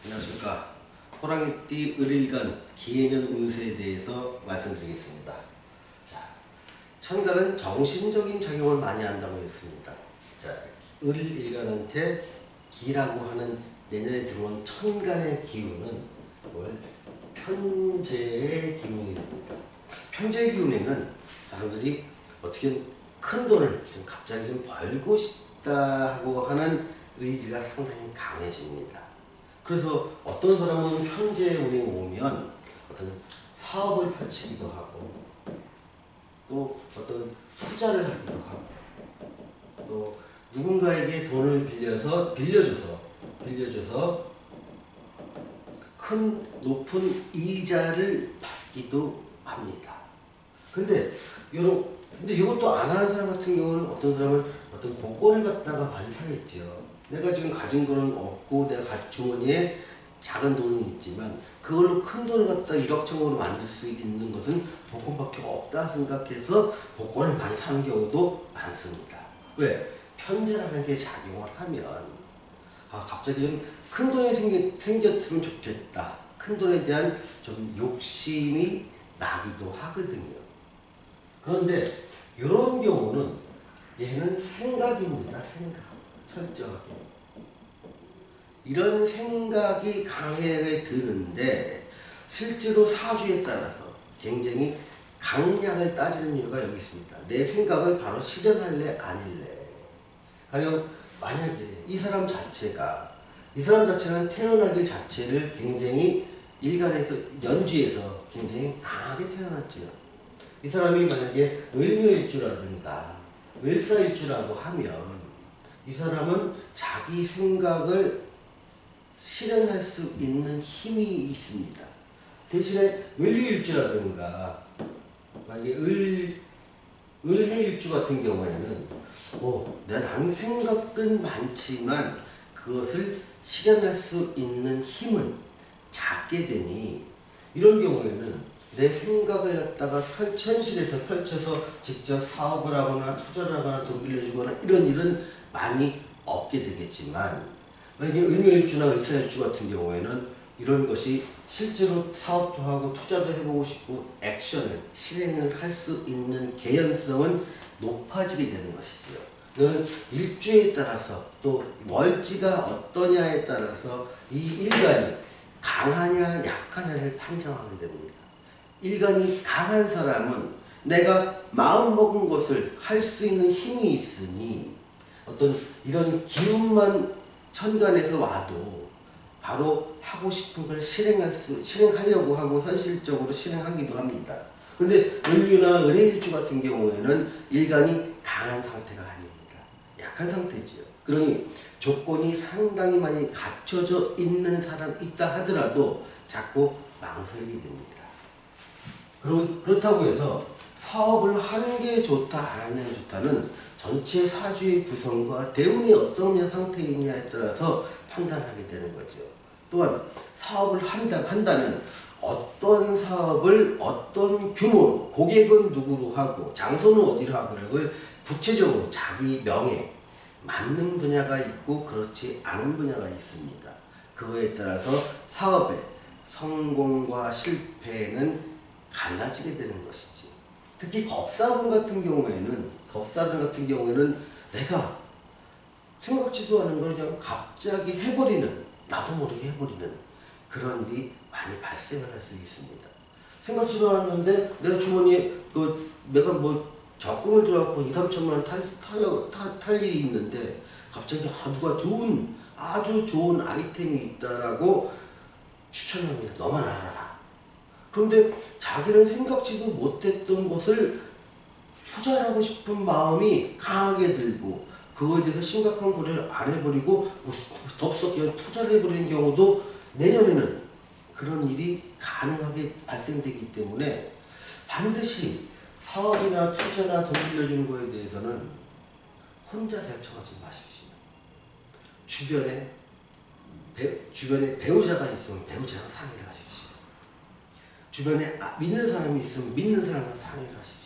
안녕하십니까. 호랑이띠 을일간 기해년 운세에 대해서 말씀드리겠습니다. 자, 천간은 정신적인 작용을 많이 한다고 했습니다. 자, 을일간한테 기라고 하는 내년에 들어온 천간의 기운은 편재의 기운입니다. 편재의 기운에는 사람들이 어떻게 큰 돈을 좀 갑자기 좀 벌고 싶다 하고 하는 의지가 상당히 강해집니다. 그래서 어떤 사람은 편재의 운이 오면 어떤 사업을 펼치기도 하고 또 어떤 투자를 하기도 하고 또 누군가에게 돈을 빌려줘서 큰 높은 이자를 받기도 합니다. 근데 이것도 안 하는 사람 같은 경우는 어떤 사람은 어떤 복권을 갖다가 많이 사겠죠. 내가 지금 가진 돈은 없고 내가 주머니에 작은 돈은 있지만 그걸로 큰 돈을 갖다 1억 천억으로 만들 수 있는 것은 복권밖에 없다 생각해서 복권을 많이 사는 경우도 많습니다. 왜? 편재라는 게 작용을 하면 갑자기 좀 큰 돈이 생겼으면 좋겠다. 큰 돈에 대한 좀 욕심이 나기도 하거든요. 그런데 이런 경우는 얘는 생각입니다. 생각. 철저하게. 이런 생각이 강하게 드는데 실제로 사주에 따라서 굉장히 강약을 따지는 이유가 여기 있습니다. 내 생각을 바로 실현할래 아닐래. 가령 만약에 이 사람 자체는 태어나길 자체를 굉장히 일간에서 연주에서 굉장히 강하게 태어났지요. 이 사람이 만약에 을묘일주라든가 을사일주라고 하면 이 사람은 자기 생각을 실현할 수 있는 힘이 있습니다. 대신에 을유일주라든가 만약에 을해일주 같은 경우에는 나는 생각은 많지만 그것을 실현할 수 있는 힘은 작게 되니 이런 경우에는 내 생각을 갖다가 현실에서 펼쳐서 직접 사업을 하거나 투자를 하거나 돈 빌려주거나 이런 일은 많이 없게 되겠지만 만약에 을묘일주나 을사일주 같은 경우에는 이런 것이 실제로 사업도 하고 투자도 해보고 싶고 액션을 실행을 할 수 있는 개연성은 높아지게 되는 것이죠. 이거는 일주에 따라서 또 월지가 어떠냐에 따라서 이 일간이 강하냐 약하냐를 판정하게 됩니다. 일간이 강한 사람은 내가 마음먹은 것을 할 수 있는 힘이 있으니 어떤 이런 기운만 천간에서 와도 바로 하고 싶은 걸 실행하려고 하고 현실적으로 실행하기도 합니다. 그런데 을유나 을해일주 같은 경우에는 일간이 강한 상태가 아닙니다. 약한 상태지요. 그러니 조건이 상당히 많이 갖춰져 있는 사람 있다 하더라도 자꾸 망설이게 됩니다. 그렇다고 해서 사업을 하는 게 좋다 안 하는 게 좋다는 전체 사주의 구성과 대운이 어떤 상태이냐에 따라서 판단하게 되는 거죠. 또한 사업을 한다면 어떤 사업을 어떤 규모로 고객은 누구로 하고 장소는 어디로 하고 이걸 구체적으로 자기 명에 맞는 분야가 있고 그렇지 않은 분야가 있습니다. 그거에 따라서 사업의 성공과 실패는 갈라지게 되는 것이지. 특히 겁사들 같은 경우에는 내가 생각지도 않은 걸 그냥 갑자기 해버리는, 나도 모르게 해버리는 그런 일이 많이 발생을 할 수 있습니다. 생각지도 않았는데 내가 주머니에 내가 적금을 들어갖고 2, 3천만 원 탈 일이 있는데 갑자기 누가 아주 좋은 아이템이 있다라고 추천합니다. 너만 알아라. 그런데 자기는 생각지도 못했던 것을 투자하고 싶은 마음이 강하게 들고 그거에 대해서 심각한 고려를 안 해버리고 덥석 그냥 투자를 해버리는 경우도 내년에는 그런 일이 가능하게 발생되기 때문에 반드시 사업이나 투자나 돈 빌려주는 거에 대해서는 혼자 결정하지 마십시오. 주변에 배우자가 있으면 배우자랑 상의를 하십시오. 주변에 믿는 사람이 있으면 믿는 사람과 상의를 하십시오.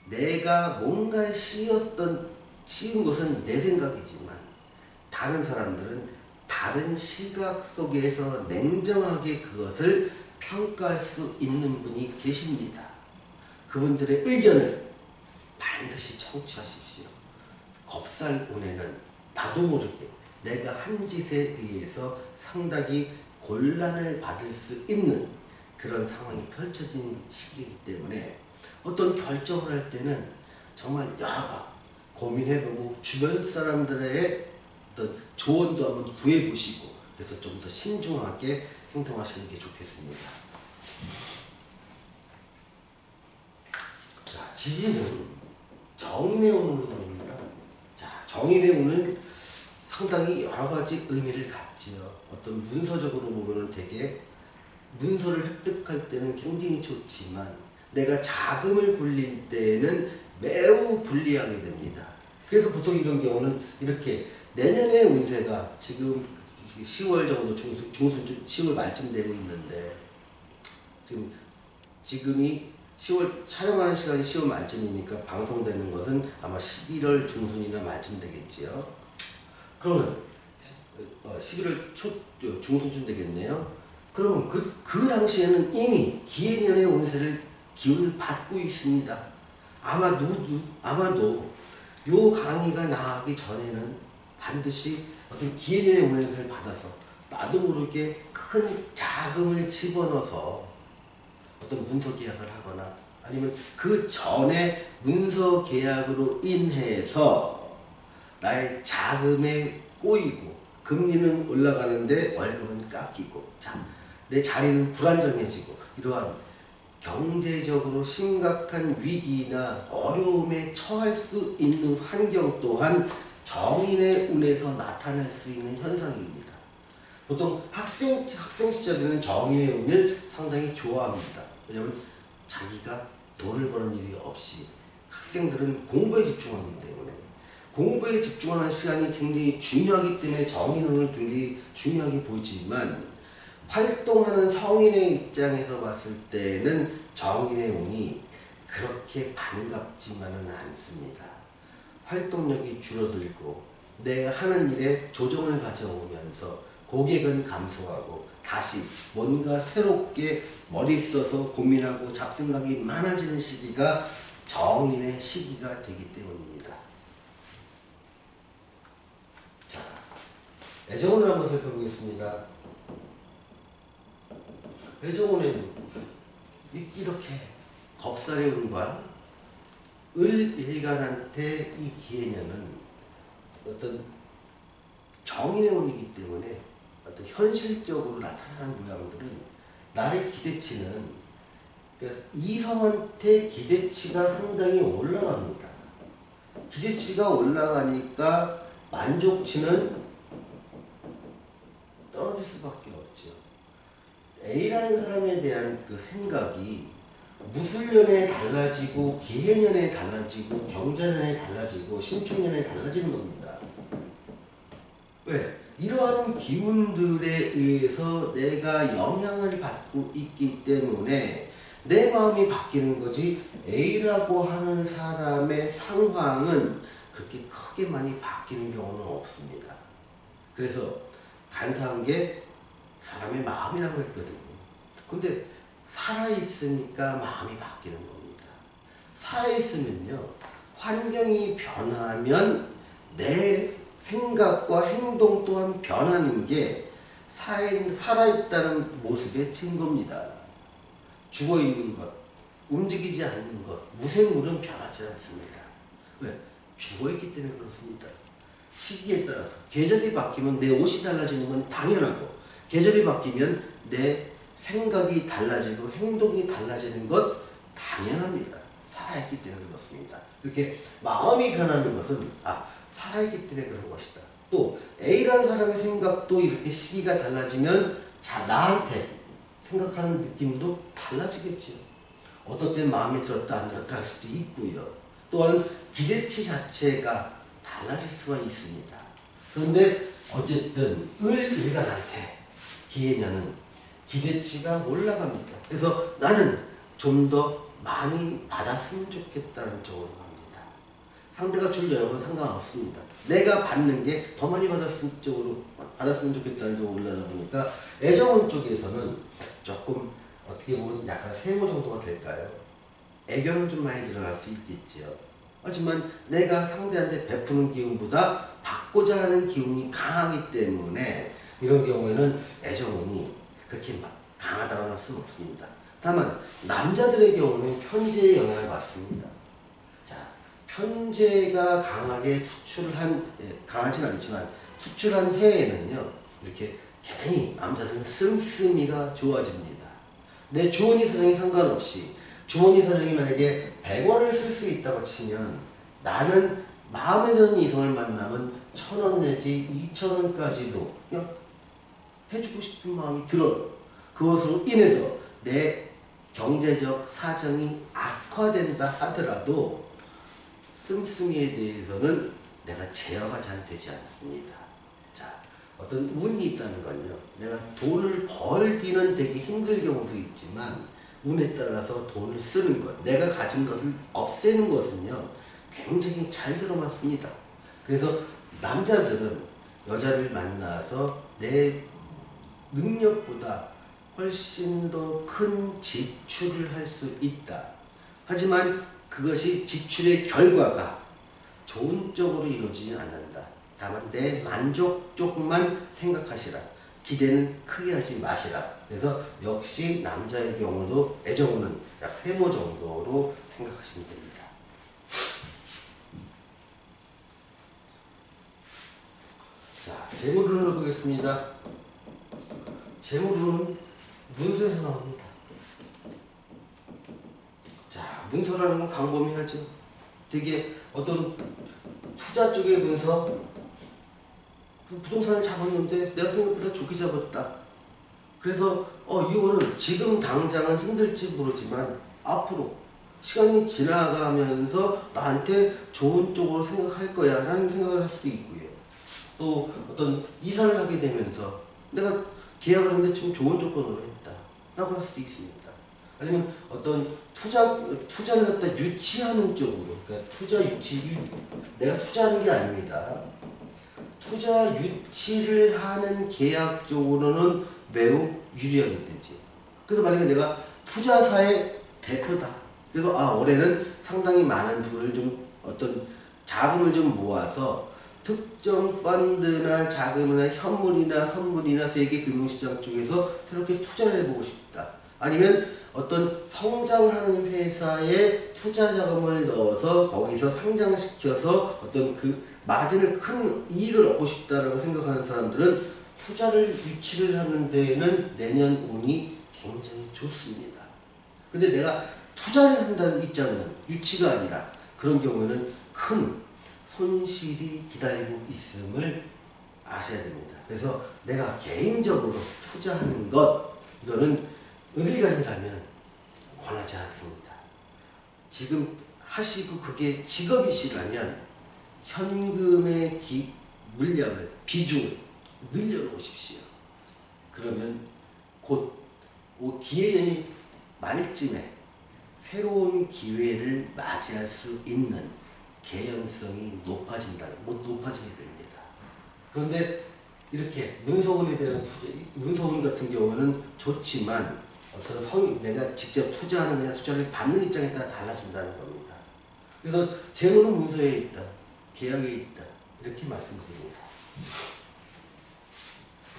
내가 뭔가에 씌운 것은 내 생각이지만 다른 사람들은 다른 시각 속에서 냉정하게 그것을 평가할 수 있는 분이 계십니다. 그분들의 의견을 반드시 청취하십시오. 겁살운에는 나도 모르게 내가 한 짓에 의해서 상당히 곤란을 받을 수 있는 그런 상황이 펼쳐진 시기이기 때문에 어떤 결정을 할 때는 정말 여러 번 고민해보고 주변 사람들의 어떤 조언도 한번 구해보시고 그래서 좀 더 신중하게 행동하시는 게 좋겠습니다. 자, 지지는 정인의 운으로 들어옵니다. 자, 정인의 운은 상당히 여러 가지 의미를 갖지요. 어떤 문서적으로 보면 되게 문서를 획득할 때는 굉장히 좋지만 내가 자금을 굴릴 때는 매우 불리하게 됩니다. 그래서 보통 이런 경우는 이렇게 내년의 운세가 지금 10월 정도 중순 10월 말쯤 되고 있는데 지금이 10월 촬영하는 시간이 10월 말쯤이니까 방송되는 것은 아마 11월 중순이나 말쯤 되겠지요. 그러면 11월 중순쯤 되겠네요. 그러면 그 당시에는 이미 기해년의 운세를 기운을 받고 있습니다. 아마도 요 강의가 나가기 전에는 반드시 어떤 기해년의 운세를 받아서 나도 모르게 큰 자금을 집어넣어서 어떤 문서 계약을 하거나 아니면 그 전에 문서 계약으로 인해서 나의 자금에 꼬이고 금리는 올라가는데 월급은 깎이고 자, 내 자리는 불안정해지고 이러한 경제적으로 심각한 위기나 어려움에 처할 수 있는 환경 또한 정인의 운에서 나타날 수 있는 현상입니다. 보통 학생 시절에는 정인의 운을 상당히 좋아합니다. 왜냐하면 자기가 돈을 버는 일이 없이 학생들은 공부에 집중하기 때문에 공부에 집중하는 시간이 굉장히 중요하기 때문에 정인운을 굉장히 중요하게 보지만 활동하는 성인의 입장에서 봤을 때는 정인의 운이 그렇게 반갑지만은 않습니다. 활동력이 줄어들고 내가 하는 일에 조정을 가져오면서 고객은 감소하고 다시 뭔가 새롭게 머리 써서 고민하고 잡생각이 많아지는 시기가 정인의 시기가 되기 때문입니다. 자, 애정운을 한번 살펴보겠습니다. 애정운에는 이렇게 겁살의 운과 을일간한테 이 기해년은 어떤 정인의 운이기 때문에 어떤 현실적으로 나타나는 모양들은 나의 기대치는 그러니까 이성한테 기대치가 상당히 올라갑니다. 기대치가 올라가니까 만족치는 떨어질 수밖에 없죠. A라는 사람에 대한 그 생각이 무술년에 달라지고 기해년에 달라지고 경자년에 달라지고 신축년에 달라지는 겁니다. 왜? 이러한 기운들에 의해서 내가 영향을 받고 있기 때문에 내 마음이 바뀌는 거지 A라고 하는 사람의 상황은 그렇게 크게 많이 바뀌는 경우는 없습니다. 그래서 간사한 게 사람의 마음이라고 했거든요. 근데 살아있으니까 마음이 바뀌는 겁니다. 살아있으면요, 환경이 변하면 내 생각과 행동 또한 변하는 게 살아있다는 모습의 증거입니다. 죽어있는 것, 움직이지 않는 것, 무생물은 변하지 않습니다. 왜? 죽어있기 때문에 그렇습니다. 시기에 따라서 계절이 바뀌면 내 옷이 달라지는 건 당연하고 계절이 바뀌면 내 생각이 달라지고 행동이 달라지는 것 당연합니다. 살아있기 때문에 그렇습니다. 이렇게 마음이 변하는 것은 살아있기 때문에 그런 것이다. 또 A라는 사람의 생각도 이렇게 시기가 달라지면 나한테 생각하는 느낌도 달라지겠죠. 어떨 땐 마음에 들었다 안 들었다 할 수도 있고요. 또한 기대치 자체가 달라질 수가 있습니다. 그런데 어쨌든 을일간한테 기해년은 기대치가 올라갑니다. 그래서 나는 좀 더 많이 받았으면 좋겠다는 쪽으로 갑니다. 상대가 줄 여러 건 상관없습니다. 내가 받는 게 더 많이 받았으면 좋겠다는 쪽으로 올라다 보니까 애정원 쪽에서는 조금 어떻게 보면 약간 세모 정도가 될까요? 애교는 좀 많이 늘어날 수 있겠지요. 하지만 내가 상대한테 베푸는 기운보다 받고자 하는 기운이 강하기 때문에 이런 경우에는 애정운이 그렇게 막 강하다고 할 수는 없습니다. 다만 남자들의 경우는 편재의 영향을 받습니다. 자, 편재가 강하게 강하진 않지만 투출한 해에는요, 이렇게 괜히 남자들은 씀씀이가 좋아집니다. 내 주머니 사정이 상관없이 주머니 사정이 만약에 100원을 쓸 수 있다고 치면 나는 마음에 드는 이성을 만나면 1000원 내지 2000원까지도 그냥 해주고 싶은 마음이 들어요. 그것으로 인해서 내 경제적 사정이 악화된다 하더라도 씀씀이에 대해서는 내가 제어가 잘 되지 않습니다. 자, 어떤 운이 있다는 건요, 내가 돈을 벌기는 되게 힘들 경우도 있지만 운에 따라서 돈을 쓰는 것, 내가 가진 것을 없애는 것은요 굉장히 잘 들어맞습니다. 그래서 남자들은 여자를 만나서 내 능력보다 훨씬 더 큰 지출을 할 수 있다. 하지만 그것이 지출의 결과가 좋은 쪽으로 이루어지지 않는다. 다만 내 만족 쪽만 생각하시라. 기대는 크게 하지 마시라. 그래서 역시 남자의 경우도 애정운은 약 세모 정도로 생각하시면 됩니다. 자, 재물운을 보겠습니다. 재물운은 문서에서 나옵니다. 자, 문서라는 건 광범위하죠. 되게 어떤 투자 쪽의 문서, 부동산을 잡았는데 내가 생각보다 좋게 잡았다. 그래서 이거는 지금 당장은 힘들지 모르지만 앞으로 시간이 지나가면서 나한테 좋은 쪽으로 생각할 거야 라는 생각을 할 수도 있고요. 또 어떤 이사를 하게 되면서 내가 계약을 하는데 좀 좋은 조건으로 했다 라고 할 수도 있습니다. 아니면 어떤 투자를 갖다 유치하는 쪽으로, 그러니까 내가 투자하는 게 아닙니다. 투자 유치를 하는 계약 쪽으로는 매우 유리하게 되지. 그래서 만약에 내가 투자사의 대표다. 그래서 올해는 상당히 많은 돈을 좀 어떤 자금을 좀 모아서 특정 펀드나 자금이나 현물이나 선물이나 세계 금융시장 쪽에서 새롭게 투자를 해보고 싶다. 아니면 어떤 성장하는 회사에 투자 자금을 넣어서 거기서 상장시켜서 어떤 그 마진을 큰 이익을 얻고 싶다라고 생각하는 사람들은 투자를 유치를 하는 데에는 내년 운이 굉장히 좋습니다. 근데 내가 투자를 한다는 입장은 유치가 아니라 그런 경우에는 큰 손실이 기다리고 있음을 아셔야 됩니다. 그래서 내가 개인적으로 투자하는 것, 이거는 은일간이라면 권하지 않습니다. 지금 하시고 그게 직업이시라면 현금의 물량을, 비중을 늘려놓으십시오. 그러면 곧 기회년이 말쯤에 새로운 기회를 맞이할 수 있는 개연성이 높아지게 됩니다. 그런데 이렇게 문서운에 대한 문서운 같은 경우는 좋지만 어떤 내가 직접 투자하느냐 투자를 받는 입장에 따라 달라진다는 겁니다. 그래서 재물은 문서에 있다, 계약에 있다, 이렇게 말씀드립니다.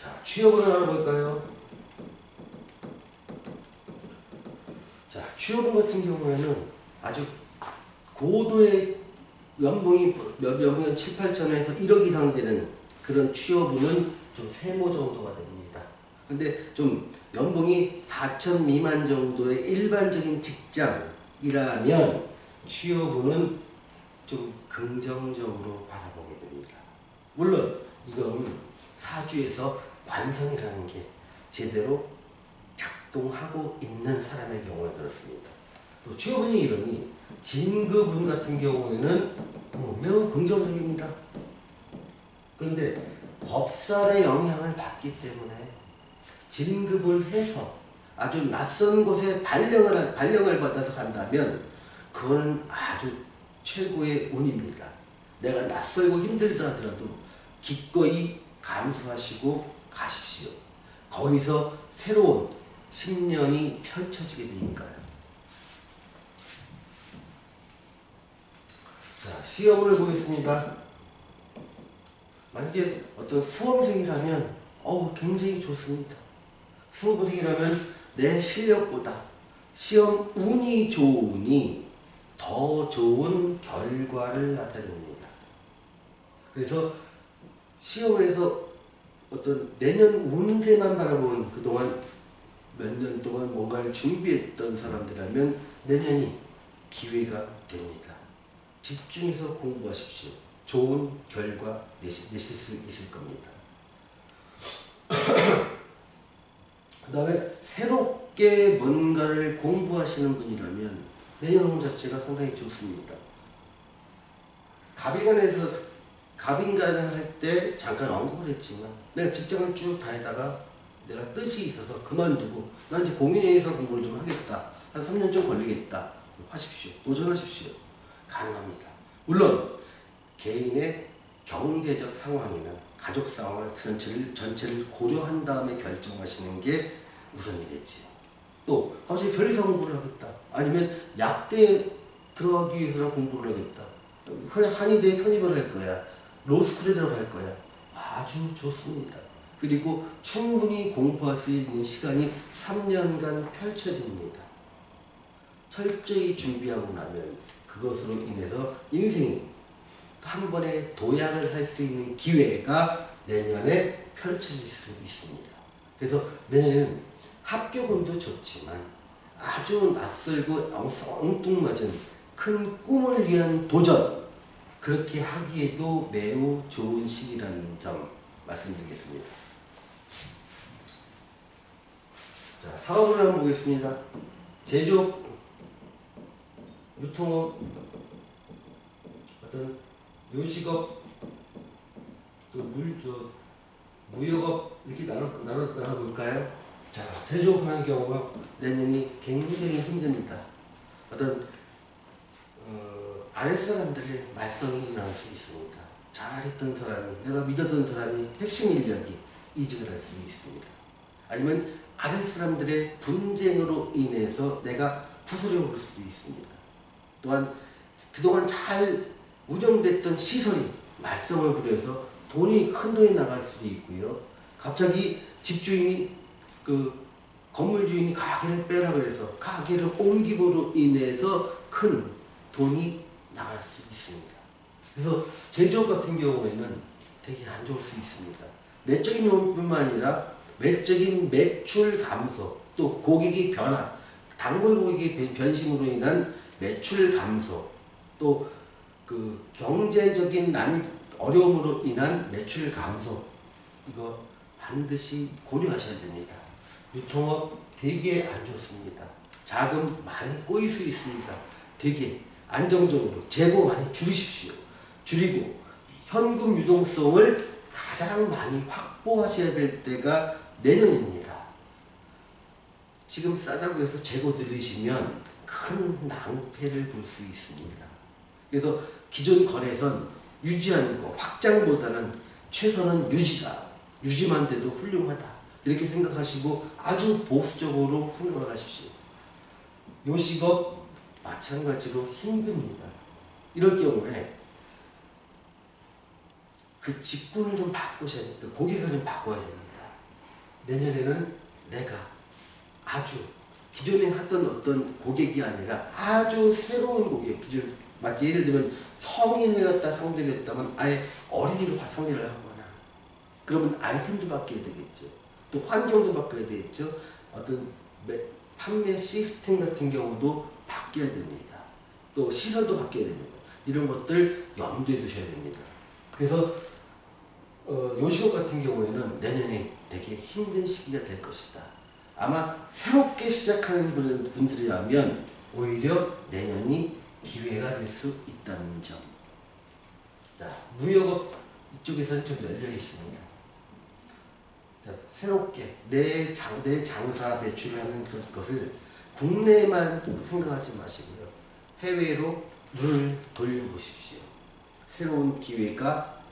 자, 취업을 알아볼까요? 자, 취업운 같은 경우에는 아주 고도의 연봉이 7, 8천에서 1억 이상 되는 그런 취업운은 좀 세모 정도가 됩니다. 근데 좀 연봉이 4천 미만 정도의 일반적인 직장이라면 취업운은 좀 긍정적으로 바라보게 됩니다. 물론 이거는 사주에서 관성이라는 게 제대로 작동하고 있는 사람의 경우에 그렇습니다. 또 취업운이 이러니 진급운 같은 경우에는 매우 긍정적입니다. 그런데 법살의 영향을 받기 때문에 진급을 해서 아주 낯선 곳에 발령을 받아서 간다면 그거는 아주 최고의 운입니다. 내가 낯설고 힘들다 하더라도 기꺼이 감수하시고 가십시오. 거기서 새로운 10년이 펼쳐지게 되니까요. 자, 시험을 보겠습니다. 만약에 어떤 수험생이라면 굉장히 좋습니다. 수험생이라면 내 실력보다 시험 운이 좋으니 더 좋은 결과를 나타냅니다. 그래서 시험에서 어떤 내년 운세만 바라본 그동안 몇 년 동안 뭔가를 준비했던 사람들이라면 내년이 기회가 됩니다. 집중해서 공부하십시오. 좋은 결과 내실 수 있을 겁니다. 그 다음에 새롭게 뭔가를 공부하시는 분이라면 내년 운 자체가 상당히 좋습니다. 갑인간을 할 때 잠깐 언급을 했지만 내가 직장을 쭉 다니다가 내가 뜻이 있어서 그만두고 나 이제 공인회계사 공부를 좀 하겠다. 한 3년 좀 걸리겠다. 하십시오. 도전하십시오. 가능합니다. 물론 개인의 경제적 상황이나 가족 상황을 전체를 고려한 다음에 결정하시는 게 우선이겠지요. 또 갑자기 변리사 공부를 하겠다. 아니면 약대에 들어가기 위해서 공부를 하겠다. 한의대에 편입을 할 거야. 로스쿨에 들어갈 거야. 아주 좋습니다. 그리고 충분히 공부할 수 있는 시간이 3년간 펼쳐집니다. 철저히 준비하고 나면 그것으로 인해서 인생이 한 번에 도약을 할 수 있는 기회가 내년에 펼쳐질 수 있습니다. 그래서 내년에는 합격운도 좋지만 아주 낯설고 엉뚱맞은 큰 꿈을 위한 도전, 그렇게 하기에도 매우 좋은 시기라는 점 말씀드리겠습니다. 자, 사업을 한번 보겠습니다. 제조업, 유통업, 어떤 요식업, 또 무역업 이렇게 나눠볼까요? 자, 제조업 하는 경우가 내년이 굉장히 힘듭니다. 어떤 아랫사람들의 말썽이 일어날 수 있습니다. 잘했던 사람이, 내가 믿었던 사람이 핵심 인력이 이직을 할 수 있습니다. 아니면 아랫사람들의 분쟁으로 인해서 내가 구설에 오를 수도 있습니다. 또한 그동안 잘 운영됐던 시설이 말썽을 부려서 큰 돈이 나갈 수도 있고요. 갑자기 집주인이 건물 주인이 가게를 빼라 그래서 가게를 옮김으로 인해서 큰 돈이 나갈 수 있습니다. 그래서 제조업 같은 경우에는 되게 안 좋을 수 있습니다. 내적인 요인뿐만 아니라 외적인 매출 감소, 또 고객의 변화, 단골 고객의 변심으로 인한 매출 감소, 또 경제적인 어려움으로 인한 매출 감소, 이거 반드시 고려하셔야 됩니다. 유통업 되게 안 좋습니다. 자금 많이 꼬일 수 있습니다. 되게 안정적으로 재고 많이 줄이십시오. 줄이고 현금 유동성을 가장 많이 확보하셔야 될 때가 내년입니다. 지금 싸다고 해서 재고 들이시면 큰 낭패를 볼 수 있습니다. 그래서 기존 거래선 유지하는 거, 확장보다는 최선은 유지만 돼도 훌륭하다. 이렇게 생각하시고 아주 보수적으로 생각을 하십시오. 요식업 마찬가지로 힘듭니다. 이럴 경우에 그 직군을 좀 바꾸셔야 됩니다. 고객을 좀 바꿔야 됩니다. 내년에는 내가 아주 기존에 하던 어떤 고객이 아니라 아주 새로운 고객, 예를 들면 성인을 갖다 상대를 했다면 아예 어린이로 상대를 하거나, 그러면 아이템도 바뀌어야 되겠죠. 또 환경도 바뀌어야 되겠죠. 어떤 판매 시스템 같은 경우도 바뀌어야 됩니다. 또 시설도 바뀌어야 됩니다. 이런 것들 염두에 두셔야 됩니다. 그래서 요식업 같은 경우에는 내년에 되게 힘든 시기가 될 것이다. 아마 새롭게 시작하는 분들이라면 오히려 내년이 기회가 될 수 있다는 점. 자, 무역업 이쪽에서는 좀 열려 있습니다. 자, 새롭게 내 장사 매출하는 것을 국내만 생각하지 마시고요. 해외로 눈을 돌려보십시오. 새로운 기회가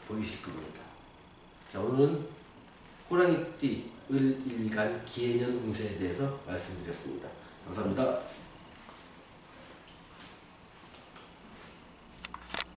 보이실 겁니다. 자, 오늘은 호랑이띠 을 일간 기해년 운세에 대해서 말씀드렸습니다. 감사합니다.